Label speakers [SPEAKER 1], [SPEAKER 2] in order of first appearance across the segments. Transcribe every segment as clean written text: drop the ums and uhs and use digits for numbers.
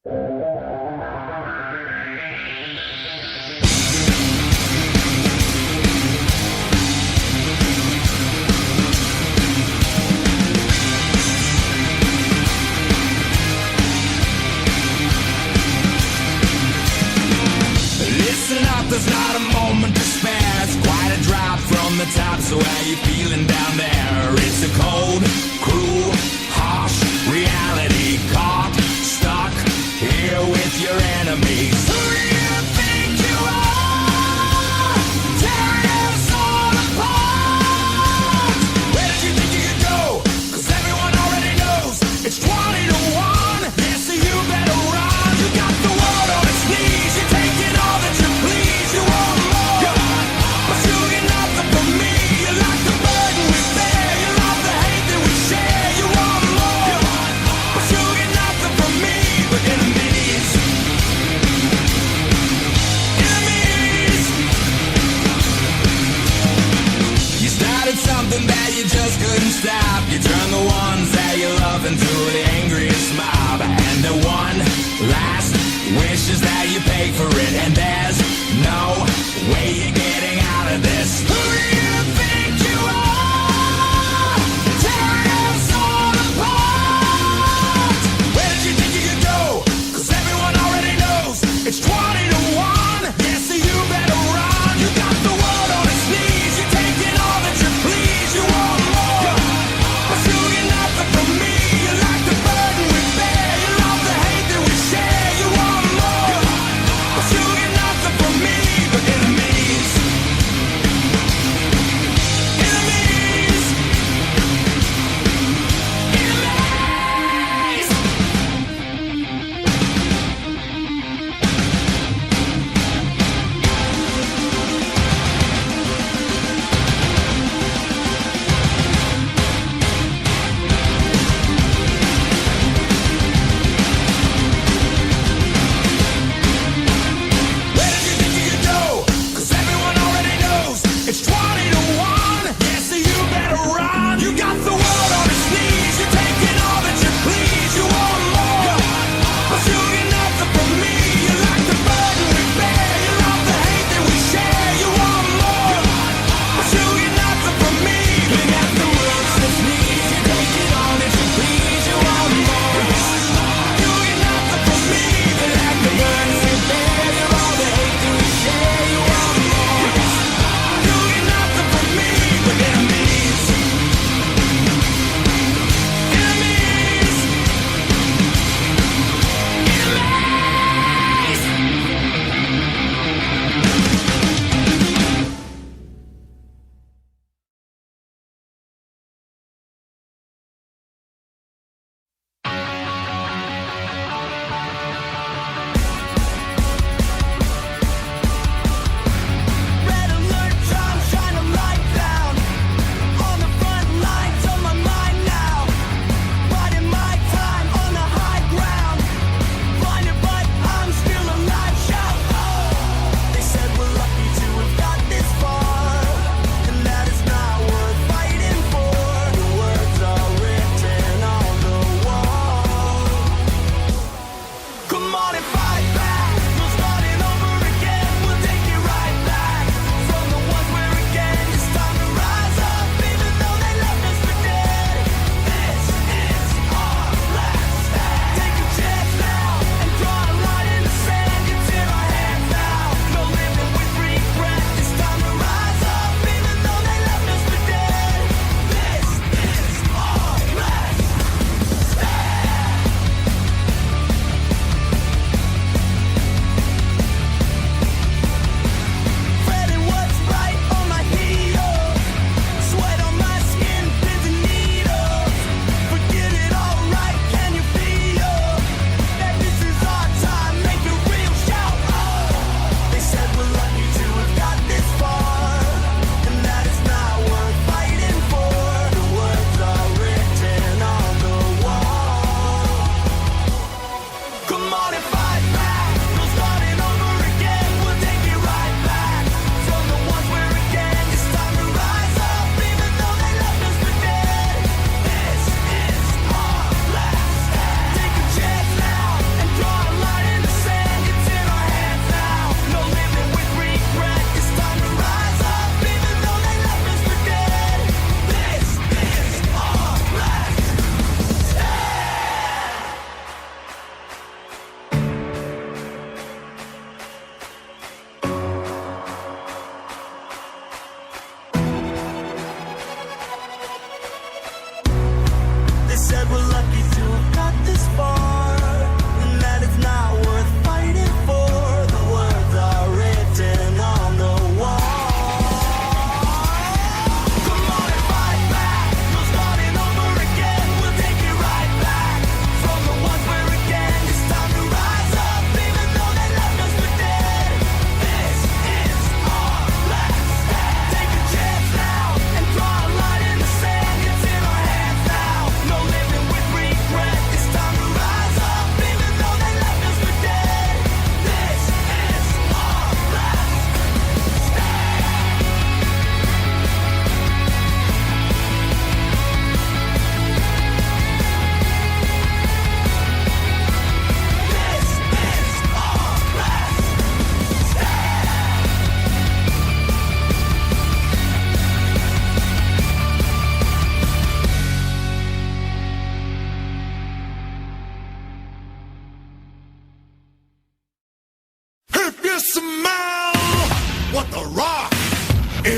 [SPEAKER 1] Listen up, there's not a moment to spare. It's quite a drop from the top, so how you feeling down there? It's a cold, cruel, harsh reality. Caught, stuck here with your enemies. Who do you think you are? Tearing us all apart. Where did you think you could go? 'Cause everyone already knows it's 20 to 1. Yeah, so you better run. You got the world on its knees. You're taking all that you please. You want more, but you get nothing from me. You're like the burden with me.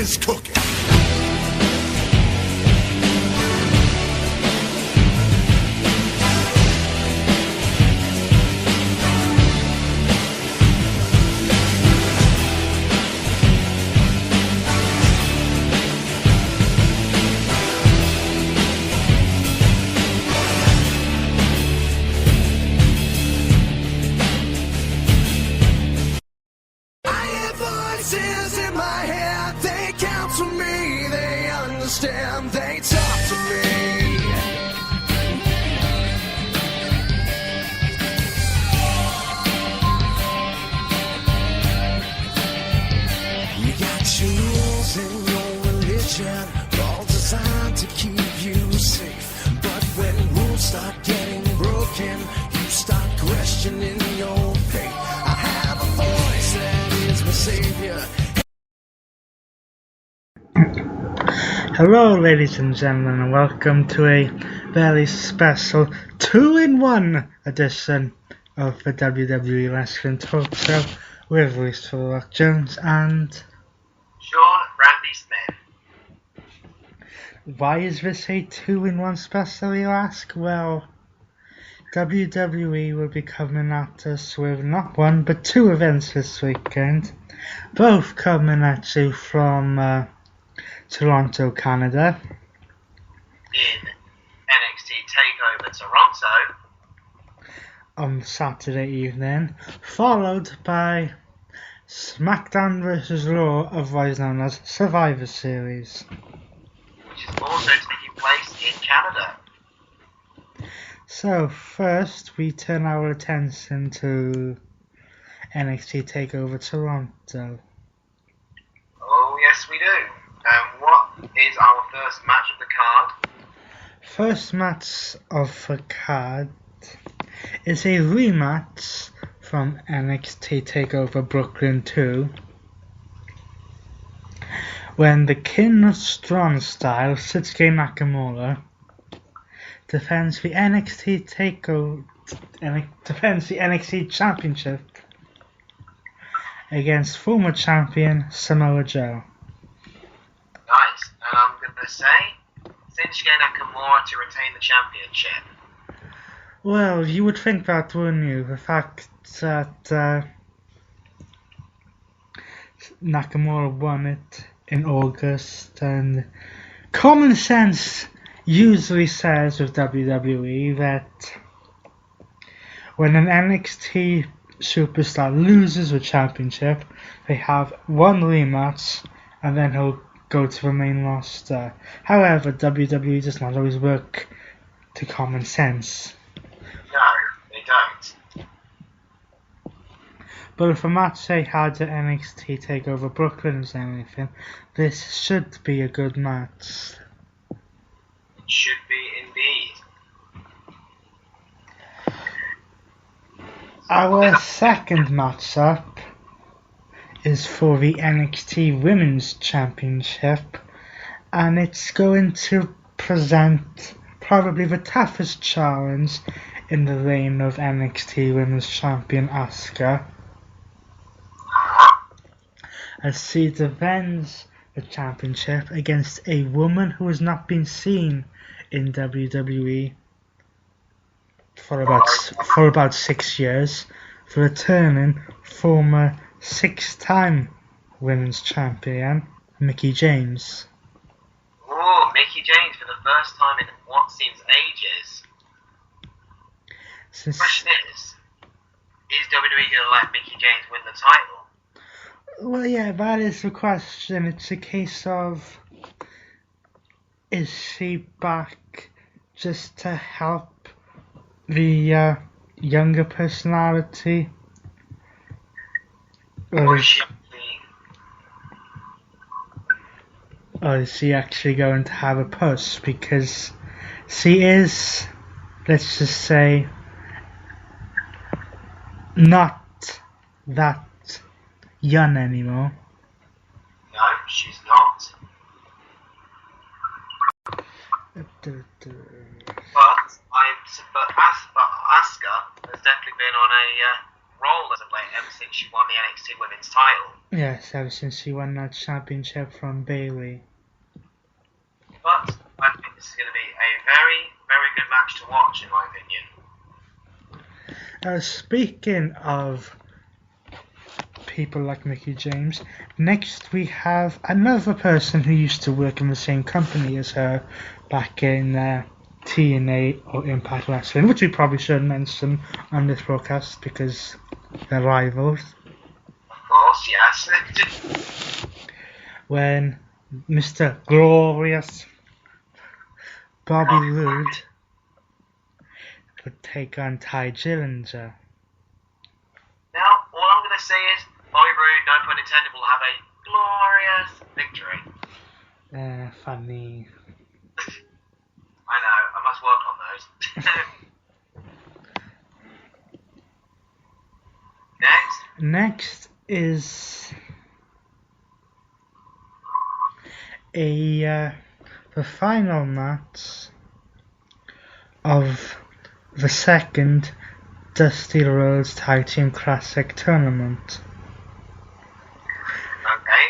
[SPEAKER 1] is cooking. Voices in my head, they counsel me, they understand, they talk to me. You got your rules and your religion, all designed to keep you safe. But when rules start getting broken, you start questioning your faith. I have a voice that is my savior.
[SPEAKER 2] Hello ladies and gentlemen, and welcome to a very special 2-in-1 edition of the WWE Wrestling Talk Show with Reese Rock Jones and
[SPEAKER 3] Sean Randy Smith.
[SPEAKER 2] why is this a 2-in-1 special, you ask? Well, WWE will be coming at us with not one but two events this weekend, both coming at you from Toronto, Canada.
[SPEAKER 3] In NXT Takeover Toronto
[SPEAKER 2] On Saturday evening, followed by SmackDown vs. Raw, otherwise known as Survivor Series,
[SPEAKER 3] which is also taking place in Canada.
[SPEAKER 2] So first we turn our attention to NXT Takeover Toronto.
[SPEAKER 3] Oh yes we do. What is our first match of the card?
[SPEAKER 2] First match of the card is a rematch from NXT Takeover Brooklyn 2, when the King of Strong Style, Shinsuke Nakamura, defends the NXT Championship against former champion Samoa Joe.
[SPEAKER 3] Nice. And I'm going to say Shinsuke Nakamura to retain the championship.
[SPEAKER 2] Well, you would think that, wouldn't you? The fact that Nakamura won it in August, and common sense usually says with WWE that when an NXT superstar loses the championship, they have one rematch and then he'll go to the main roster. However, WWE does not always work to common sense.
[SPEAKER 3] No, they don't.
[SPEAKER 2] But if a match they had at NXT TakeOver Brooklyn is anything, this should be a good match.
[SPEAKER 3] It should be indeed.
[SPEAKER 2] Our second matchup is for the NXT Women's Championship, and it's going to present probably the toughest challenge in the reign of NXT Women's Champion Asuka, as she defends the championship against a woman who has not been seen in WWE for about 6 years, the returning former 6-time Women's Champion Mickie James.
[SPEAKER 3] Oh, Mickie James for the first time in what seems ages. The question is WWE going to let Mickie James win the title?
[SPEAKER 2] Well, yeah, that is the question. It's a case of, is she back just to help the younger personality? Or is she actually going to have a push? Because she is, let's just say, not that young anymore.
[SPEAKER 3] No, she's not. But Asuka has definitely been on a role as of late, ever since she won the NXT Women's title.
[SPEAKER 2] Yes, ever since she won that championship from Bayley.
[SPEAKER 3] But I think this is going to be a very, very good match to watch, in my opinion.
[SPEAKER 2] Speaking of people like Mickie James, next we have another person who used to work in the same company as her back in TNA or Impact Wrestling, which we probably should mention on this broadcast because they're rivals.
[SPEAKER 3] Of course, yes.
[SPEAKER 2] When Mr. Glorious Bobby Roode would take on Ty Dillinger.
[SPEAKER 3] Now, all I'm going to say is, Bobby Roode, no pun intended, will have a glorious victory.
[SPEAKER 2] Funny.
[SPEAKER 3] I know, I must work on those.
[SPEAKER 2] Next is the final match of the second Dusty Rhodes Tag Team Classic tournament.
[SPEAKER 3] Okay.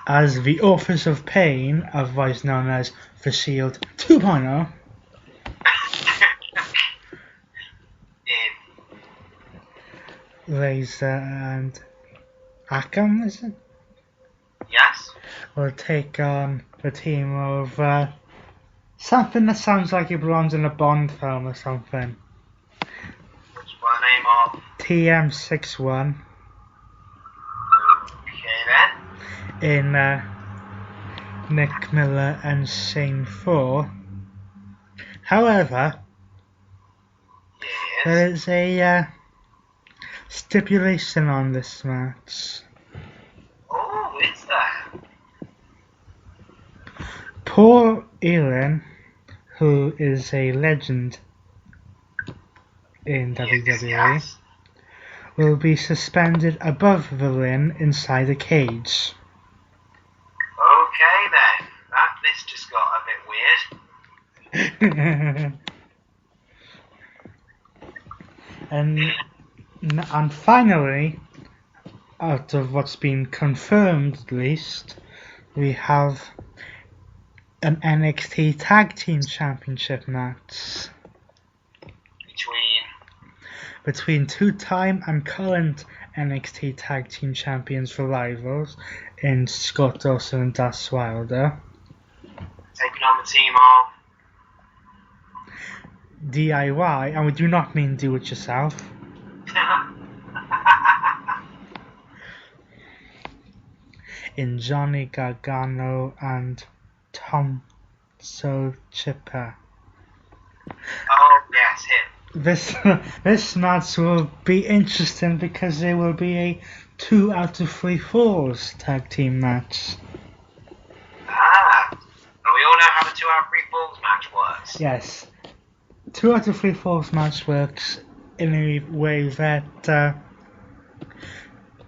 [SPEAKER 2] As the Authors of Pain, otherwise known as The Shield 2.0, Razor and Akam, is it?
[SPEAKER 3] Yes.
[SPEAKER 2] Will take on the team of something that sounds like it belongs in a Bond film or something.
[SPEAKER 3] Which by the name of?
[SPEAKER 2] TM61.
[SPEAKER 3] Okay then.
[SPEAKER 2] In Nick Miller and Shane Thor. However,
[SPEAKER 3] Yes.
[SPEAKER 2] there is a stipulation on this match.
[SPEAKER 3] Oh, is there?
[SPEAKER 2] Paul Ellin, who is a legend in WWE,
[SPEAKER 3] Yes.
[SPEAKER 2] will be suspended above the ring inside a cage.
[SPEAKER 3] Okay then. This just got a bit weird.
[SPEAKER 2] And finally, out of what's been confirmed at least, we have an NXT Tag Team Championship match between two-time and current NXT Tag Team Champions for rivals in Scott Dawson and Dash Wilder.
[SPEAKER 3] Taking on the team of
[SPEAKER 2] DIY, and we do not mean do it yourself. In Johnny Gargano and Tom Chipper.
[SPEAKER 3] Oh yes, him.
[SPEAKER 2] This match will be interesting because there will be a 2 out of 3 falls tag team match.
[SPEAKER 3] And we all know how the 2 out of 3 falls match works.
[SPEAKER 2] Yes, 2 out of 3 falls match works in a way that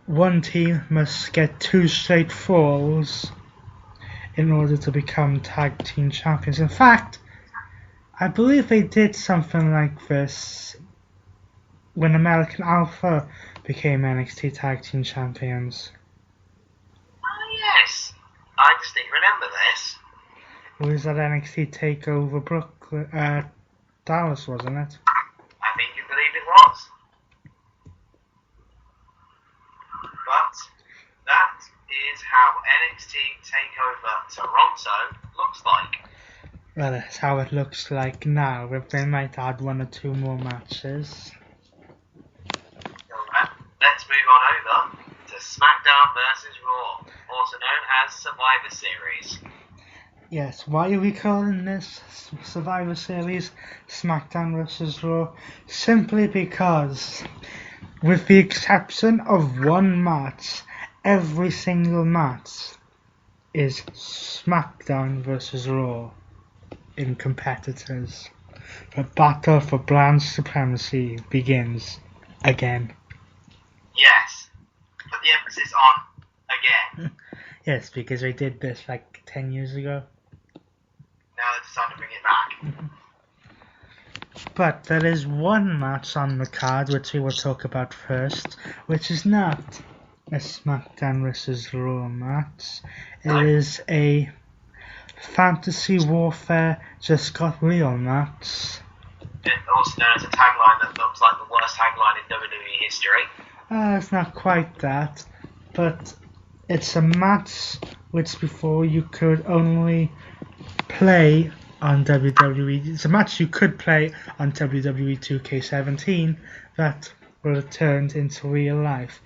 [SPEAKER 2] one team must get 2 straight falls in order to become tag team champions. In fact, I believe they did something like this when American Alpha became NXT Tag Team Champions.
[SPEAKER 3] Oh yes, I distinctly remember this.
[SPEAKER 2] It was at NXT Takeover Brooklyn, Dallas, wasn't it?
[SPEAKER 3] I think you believe it was. But that is how NXT Takeover Toronto looks like.
[SPEAKER 2] Well, that's how it looks like now, if they might add 1 or 2 more matches.
[SPEAKER 3] Let's move on over to SmackDown vs. Raw, also known as Survivor Series.
[SPEAKER 2] Yes, why are we calling this Survivor Series SmackDown vs. Raw? Simply because, with the exception of 1 match, every single match is SmackDown vs. Raw in competitors. The battle for brand supremacy begins again.
[SPEAKER 3] Yes, put the emphasis on again.
[SPEAKER 2] Yes, because they did this like 10 years ago.
[SPEAKER 3] Now they decided to bring it back.
[SPEAKER 2] But there is one match on the card which we will talk about first, which is not a SmackDown vs. Raw match. It is a Fantasy Warfare Just Got Real match.
[SPEAKER 3] Also known as a tagline that looks like the worst tagline in WWE history.
[SPEAKER 2] It's not quite that, but it's a match which before you could only play on WWE. It's a match you could play on WWE 2K17 that will turned into real life.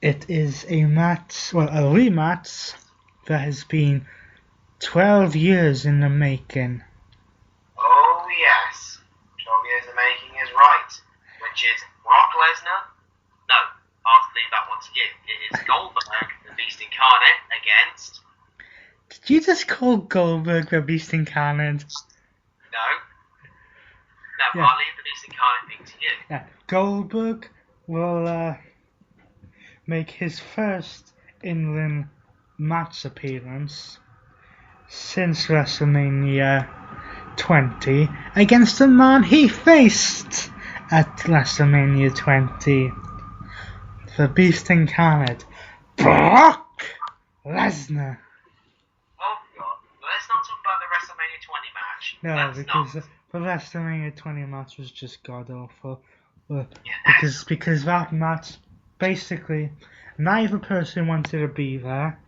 [SPEAKER 2] It is a match, well, a rematch that has been 12 years in the making.
[SPEAKER 3] Oh yes, 12 years in the making is right. Which is Brock Lesnar. No, I'll leave that one to you. It is Goldberg, the Beast Incarnate, against...
[SPEAKER 2] Did you just call Goldberg the Beast Incarnate?
[SPEAKER 3] No. No,
[SPEAKER 2] Yeah.
[SPEAKER 3] I'll leave the Beast Incarnate thing to you.
[SPEAKER 2] Yeah, Goldberg will make his first in-ring match appearance since WrestleMania 20 against the man he faced at WrestleMania 20. The Beast Incarnate, Brock Lesnar.
[SPEAKER 3] Oh god, let's not talk about the WrestleMania 20 match.
[SPEAKER 2] No,
[SPEAKER 3] Let's
[SPEAKER 2] because
[SPEAKER 3] not.
[SPEAKER 2] the WrestleMania 20 match was just god awful. Well,
[SPEAKER 3] Yes.
[SPEAKER 2] because that match, basically, neither person wanted to be there,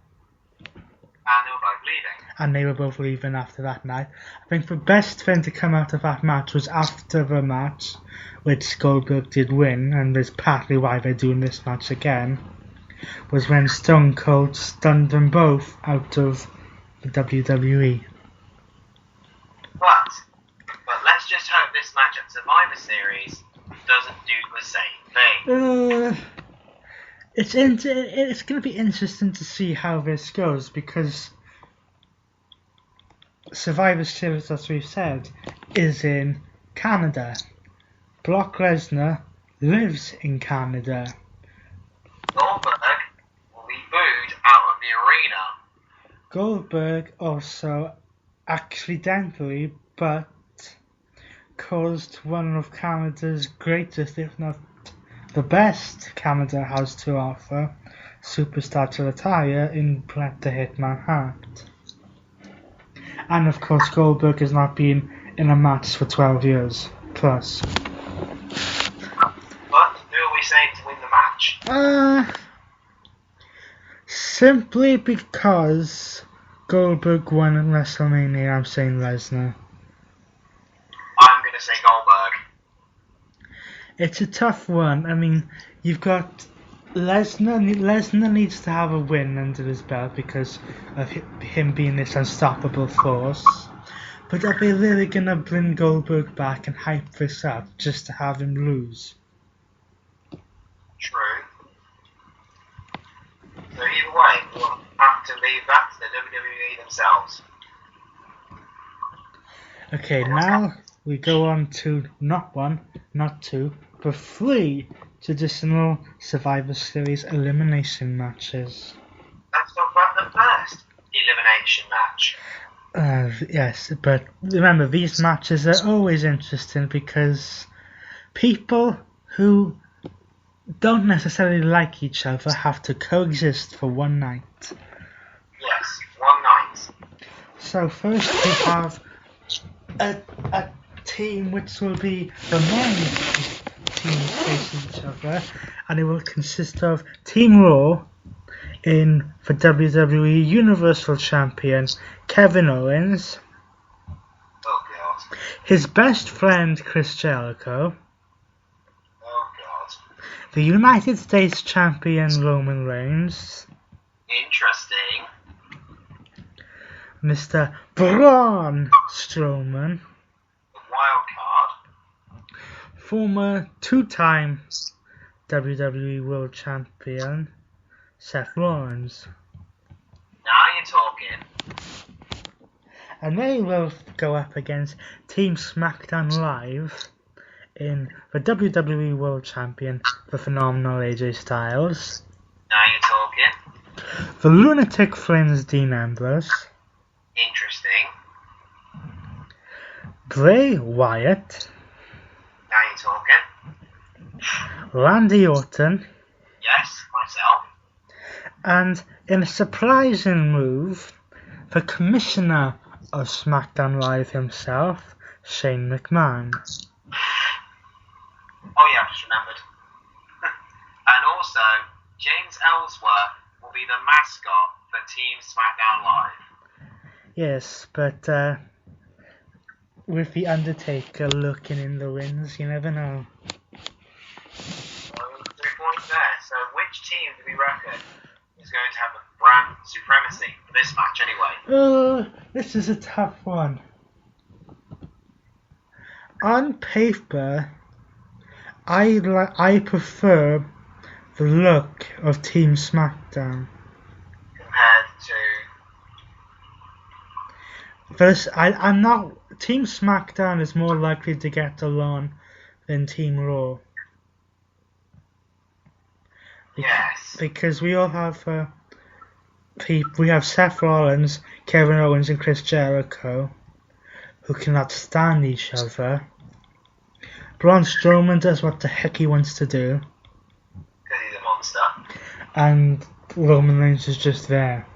[SPEAKER 3] And they were both leaving.
[SPEAKER 2] and they were both leaving after that night. I think the best thing to come out of that match was after the match, which Goldberg did win, and is partly why they're doing this match again, was when Stone Cold stunned them both out of the WWE.
[SPEAKER 3] But let's just hope this match at Survivor Series doesn't do the same thing.
[SPEAKER 2] It's going to be interesting to see how this goes, because Survivor Series, as we've said, is in Canada. Brock Lesnar lives in Canada.
[SPEAKER 3] Goldberg will be booed out of the arena.
[SPEAKER 2] Goldberg also accidentally, but caused one of Canada's greatest, if not the best, Canada has to offer, superstar to retire in Bret the Hitman Hart. And of course Goldberg has not been in a match for 12 years plus.
[SPEAKER 3] But who are we saying to win the match?
[SPEAKER 2] Simply because Goldberg won at WrestleMania, I'm saying Lesnar.
[SPEAKER 3] I'm going to say Goldberg.
[SPEAKER 2] It's a tough one. I mean, you've got Lesnar. Lesnar needs to have a win under his belt because of him being this unstoppable force. But are they really going to bring Goldberg back and hype this up just to have him lose?
[SPEAKER 3] True. So either way, we'll have to leave that to the WWE themselves.
[SPEAKER 2] Okay, now we go on to not one, not two, but three traditional Survivor Series elimination matches.
[SPEAKER 3] Let's talk about the first elimination match.
[SPEAKER 2] Yes, but remember, these matches are always interesting because people who don't necessarily like each other have to coexist for one night.
[SPEAKER 3] Yes, one night.
[SPEAKER 2] So first we have a team which will be the men's team facing each other, and it will consist of Team Raw in the WWE Universal Champion Kevin Owens,
[SPEAKER 3] Oh god.
[SPEAKER 2] his best friend Chris Jericho,
[SPEAKER 3] Oh god.
[SPEAKER 2] the United States Champion Roman Reigns,
[SPEAKER 3] Interesting.
[SPEAKER 2] Mr. Braun Strowman,
[SPEAKER 3] The wild card.
[SPEAKER 2] former two-time WWE World Champion Seth Rollins.
[SPEAKER 3] Now you're talking.
[SPEAKER 2] And they will go up against Team SmackDown Live in the WWE World Champion, the phenomenal AJ Styles,
[SPEAKER 3] Now you're talking.
[SPEAKER 2] the Lunatic Friends Dean Ambrose,
[SPEAKER 3] Interesting.
[SPEAKER 2] Bray Wyatt,
[SPEAKER 3] talking?
[SPEAKER 2] Randy Orton,
[SPEAKER 3] Yes, myself.
[SPEAKER 2] and in a surprising move, the commissioner of SmackDown Live himself, Shane McMahon.
[SPEAKER 3] Oh yeah, I just remembered. And also, James Ellsworth will be the mascot for Team SmackDown Live.
[SPEAKER 2] Yes, but with the Undertaker lurking in the wings, you never know.
[SPEAKER 3] 3 points there. So which team do we reckon is going to have a brand supremacy for this match anyway?
[SPEAKER 2] Oh, this is a tough one. On paper, I prefer the look of Team SmackDown.
[SPEAKER 3] Compared to...
[SPEAKER 2] First, I'm not. Team SmackDown is more likely to get along than Team Raw.
[SPEAKER 3] Yes.
[SPEAKER 2] Because we all have we have Seth Rollins, Kevin Owens, and Chris Jericho, who cannot stand each other. Braun Strowman does what the heck he wants to do,
[SPEAKER 3] Because he's a monster.
[SPEAKER 2] and Roman Reigns is just there.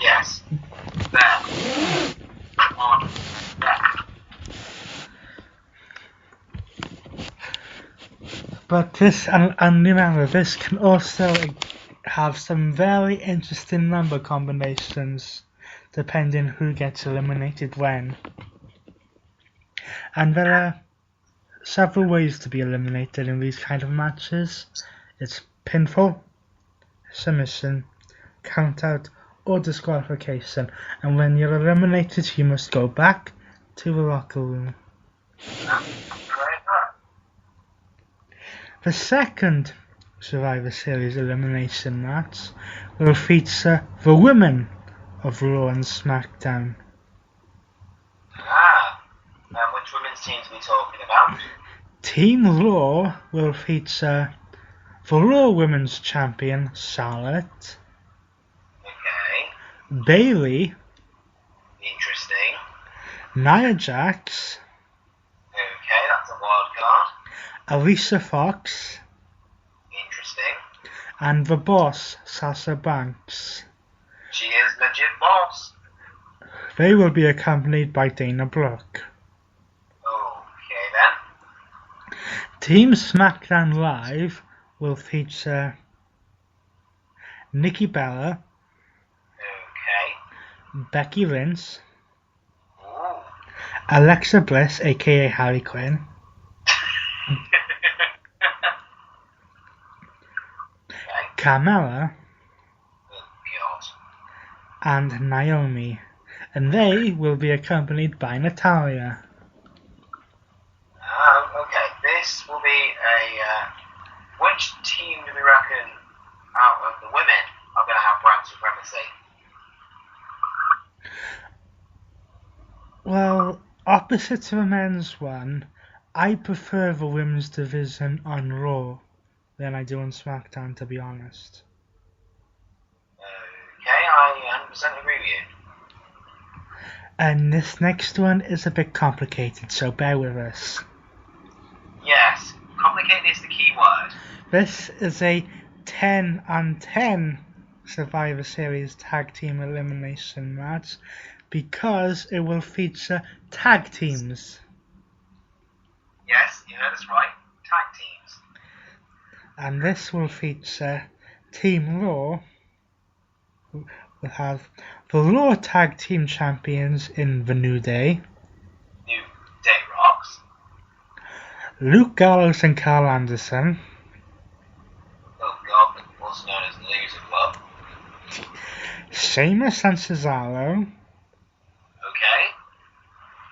[SPEAKER 3] Yes. There. On. There.
[SPEAKER 2] But this, and remember, this can also have some very interesting number combinations, depending who gets eliminated when. And there are several ways to be eliminated in these kind of matches. It's pinfall, submission, countout, or disqualification. And when you're eliminated, you must go back to the locker room. The second Survivor Series elimination match will feature the women of Raw and SmackDown.
[SPEAKER 3] Which women's teams are we talking about?
[SPEAKER 2] Team Raw will feature the Raw Women's Champion Charlotte,
[SPEAKER 3] Okay.
[SPEAKER 2] Bayley,
[SPEAKER 3] Interesting.
[SPEAKER 2] Nia Jax,
[SPEAKER 3] Okay, that's a wild card.
[SPEAKER 2] Alicia Fox,
[SPEAKER 3] Interesting.
[SPEAKER 2] and the boss, Sasha Banks.
[SPEAKER 3] She is legit boss.
[SPEAKER 2] They will be accompanied by Dana Brooke.
[SPEAKER 3] Okay then.
[SPEAKER 2] Team SmackDown Live will feature Nikki Bella,
[SPEAKER 3] Okay.
[SPEAKER 2] Becky Lynch,
[SPEAKER 3] Ooh.
[SPEAKER 2] Alexa Bliss, aka Harley Quinn,
[SPEAKER 3] Okay.
[SPEAKER 2] Carmella,
[SPEAKER 3] Oh god.
[SPEAKER 2] and Naomi, and they will be accompanied by Natalya.
[SPEAKER 3] Okay, this will be a... which team do we reckon out of the women are going to have brand supremacy?
[SPEAKER 2] Well, opposite to the men's one, I prefer the women's division on Raw than I do on SmackDown, to be honest.
[SPEAKER 3] Okay, I 100% agree with you.
[SPEAKER 2] And this next one is a bit complicated, so bear with us.
[SPEAKER 3] Yes, complicated is the key word.
[SPEAKER 2] This is a 10-on-10 Survivor Series Tag Team Elimination match because it will feature tag teams.
[SPEAKER 3] Yes, you heard us right. Tag teams.
[SPEAKER 2] And this will feature Team Raw. We'll have the Raw Tag Team Champions in The New Day,
[SPEAKER 3] New Day Rocks.
[SPEAKER 2] Luke Gallows and Carl Anderson,
[SPEAKER 3] Oh god, also known as the Loser Club.
[SPEAKER 2] Sheamus and Cesaro,
[SPEAKER 3] Okay.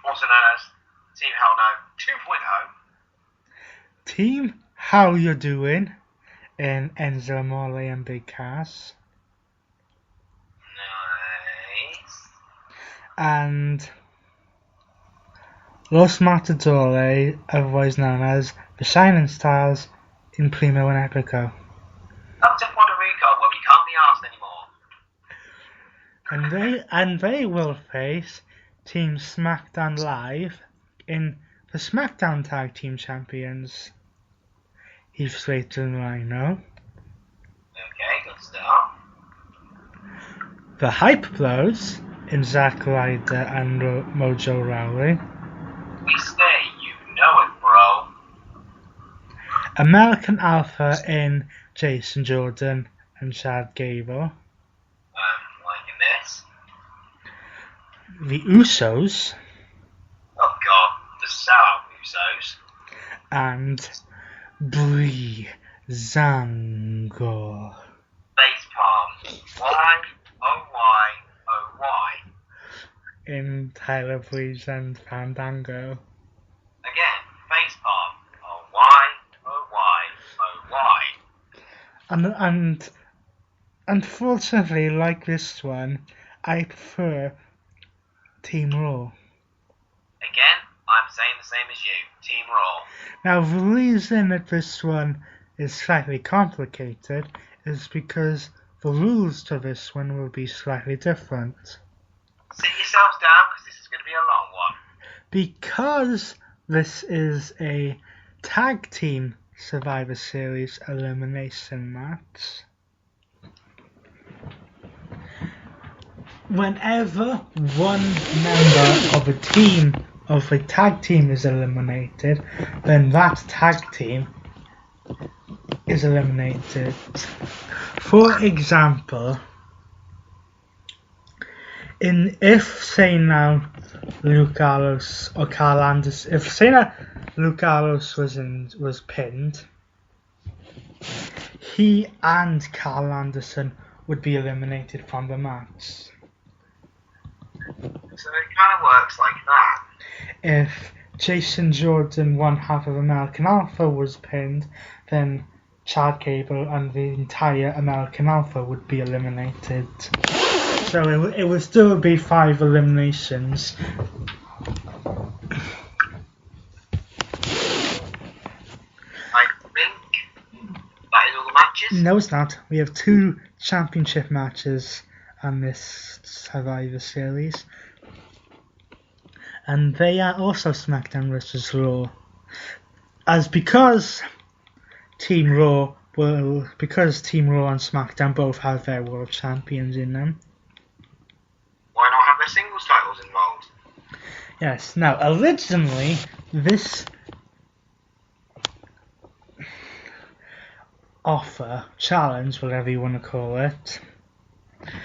[SPEAKER 3] Also known as Team Hell No 2.0.
[SPEAKER 2] Team How You Doing in Enzo Amore and Big Cass,
[SPEAKER 3] Nice.
[SPEAKER 2] and Los Matadores, otherwise known as the Shining Stars in Primo and Epico.
[SPEAKER 3] Up to Puerto Rico, where we can't be asked anymore.
[SPEAKER 2] And they will face Team SmackDown Live in The SmackDown Tag Team Champions, Heath Slater and Rhino.
[SPEAKER 3] Okay, good start.
[SPEAKER 2] The Hype Bros in Zack Ryder and Mojo Rawley.
[SPEAKER 3] We say you know it, bro.
[SPEAKER 2] American Alpha in Jason Jordan and Chad Gable.
[SPEAKER 3] Liking this.
[SPEAKER 2] The Usos
[SPEAKER 3] Oh god, the sellout Usos.
[SPEAKER 2] and Brie Zango
[SPEAKER 3] Facepalm. Why? Oh why? Oh why?
[SPEAKER 2] in Tyler Breeze and Fandango.
[SPEAKER 3] Again, facepalm. Oh why? Oh why? Oh why?
[SPEAKER 2] And unfortunately, like this one, I prefer Team Raw.
[SPEAKER 3] Again, I'm saying the same as you. Team Raw.
[SPEAKER 2] Now, the reason that this one is slightly complicated is because the rules to this one will be slightly different.
[SPEAKER 3] Sit yourselves down because this is going to be a long one.
[SPEAKER 2] Because this is a tag team Survivor Series elimination match, whenever one member of a tag team is eliminated, then that tag team is eliminated. For example, if say now Luke Gallows or Carl Anderson, if say now Luke Gallows was pinned, he and Carl Anderson would be eliminated from the match.
[SPEAKER 3] So it kind of works like that.
[SPEAKER 2] If Jason Jordan, one half of American Alpha, was pinned, then Chad Gable and the entire American Alpha would be eliminated. So it would still be 5 eliminations.
[SPEAKER 3] I think that is all the matches.
[SPEAKER 2] No, it's not. We have 2 championship matches on this Survivor Series. And they are also SmackDown vs. Raw. Because Team Raw and SmackDown both have their world champions in them.
[SPEAKER 3] Why not have their singles titles involved?
[SPEAKER 2] Yes, now originally this offer, challenge, whatever you want to call it,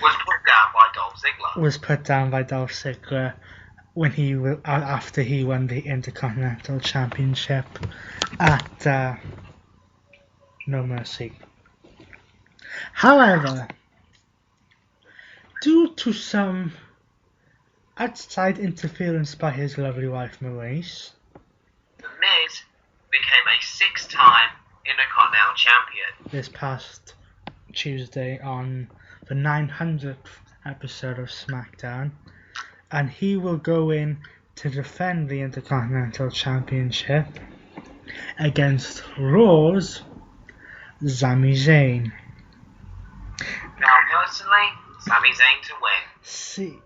[SPEAKER 3] Was put down by Dolph Ziggler.
[SPEAKER 2] was put down by Dolph Ziggler when after he won the Intercontinental Championship at No Mercy. However, due to some outside interference by his lovely wife Maurice,
[SPEAKER 3] The Miz became a 6-time Intercontinental Champion.
[SPEAKER 2] this past Tuesday on the 900th episode of SmackDown, and he will go in to defend the Intercontinental Championship against Raw's Sami Zayn.
[SPEAKER 3] Now, personally, Sami Zayn to win.
[SPEAKER 2] See,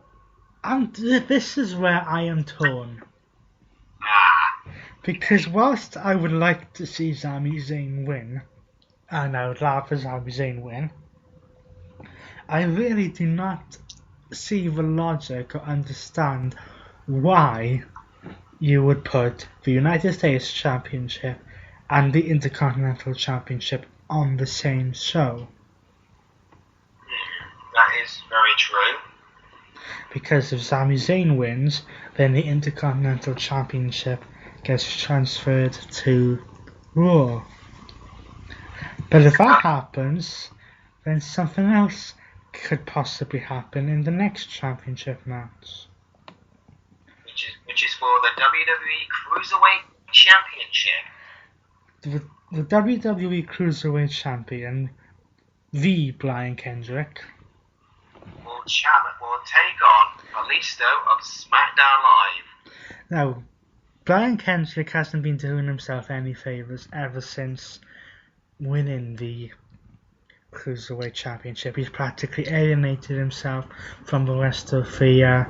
[SPEAKER 2] this is where I am torn. Because whilst I would like to see Sami Zayn win, and I would rather Sami Zayn win, I really do not see the logic or understand why you would put the United States Championship and the Intercontinental Championship on the same show.
[SPEAKER 3] That is very true.
[SPEAKER 2] Because if Sami Zayn wins, then the Intercontinental Championship gets transferred to Raw. But if that happens, then something else could possibly happen in the next championship match.
[SPEAKER 3] Which is for the WWE Cruiserweight Championship.
[SPEAKER 2] The WWE Cruiserweight Champion, the Brian Kendrick,
[SPEAKER 3] will take on Kalisto of SmackDown Live.
[SPEAKER 2] Now, Brian Kendrick hasn't been doing himself any favours ever since winning the Cruiserweight Championship. He's practically alienated himself from the rest of the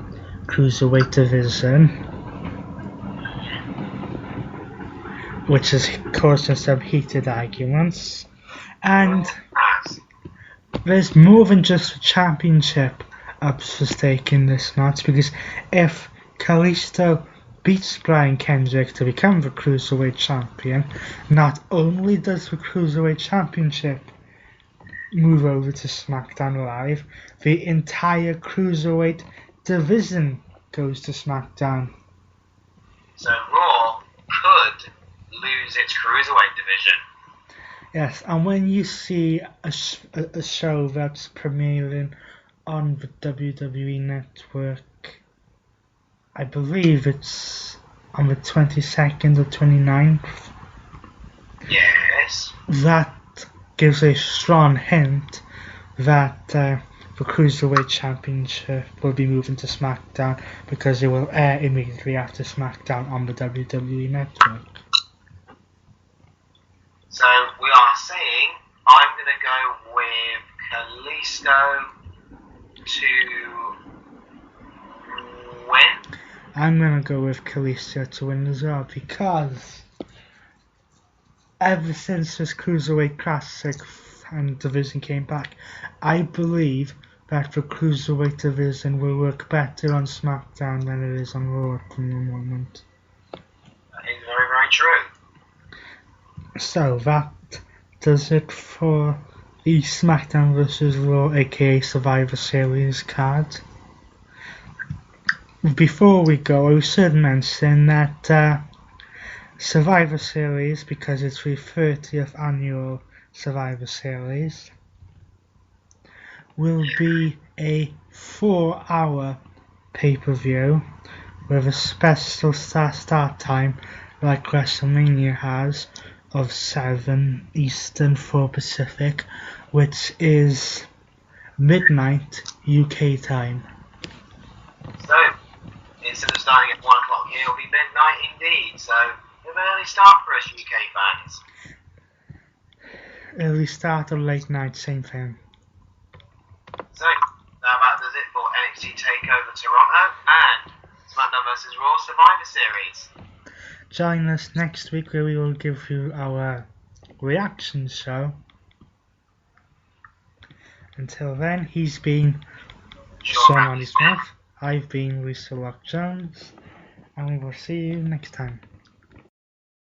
[SPEAKER 2] Cruiserweight division. which has caused some heated arguments. And there's more than just the championship up for stake in this match, because if Kalisto beats Brian Kendrick to become the Cruiserweight Champion, not only does the Cruiserweight Championship move over to SmackDown Live, the entire Cruiserweight division goes to SmackDown.
[SPEAKER 3] So Raw could lose its Cruiserweight division.
[SPEAKER 2] Yes, and when you see a show that's premiering on the WWE Network, I believe it's on the 22nd or 29th.
[SPEAKER 3] Yes.
[SPEAKER 2] That gives a strong hint that the Cruiserweight Championship will be moving to SmackDown, because it will air immediately after SmackDown on the WWE Network.
[SPEAKER 3] So we are saying I'm going to go with Kalisto to win.
[SPEAKER 2] I'm going to go with Kalisto to win as well, because ever since this Cruiserweight Classic and division came back, I believe that the Cruiserweight division will work better on SmackDown than it is on Raw at the moment.
[SPEAKER 3] That is very, very true.
[SPEAKER 2] So that does it for the SmackDown vs Raw aka Survivor Series card. Before we go, I should mention that Survivor Series, because it's the 30th annual Survivor Series, will be a 4-hour pay-per-view with a special start time like WrestleMania has of 7 Eastern, 4 Pacific, which is midnight UK time.
[SPEAKER 3] So, instead of starting at 1 o'clock here, it'll be midnight indeed. So, an early start for us UK fans.
[SPEAKER 2] Early start or late night, same thing.
[SPEAKER 3] So, that about does it for NXT Takeover Toronto and SmackDown vs Raw Survivor Series.
[SPEAKER 2] Join us next week where we will give you our reaction show. Until then, he's been Sean Andy Smith, I've been Lisa Locke Jones, and we will see you next time.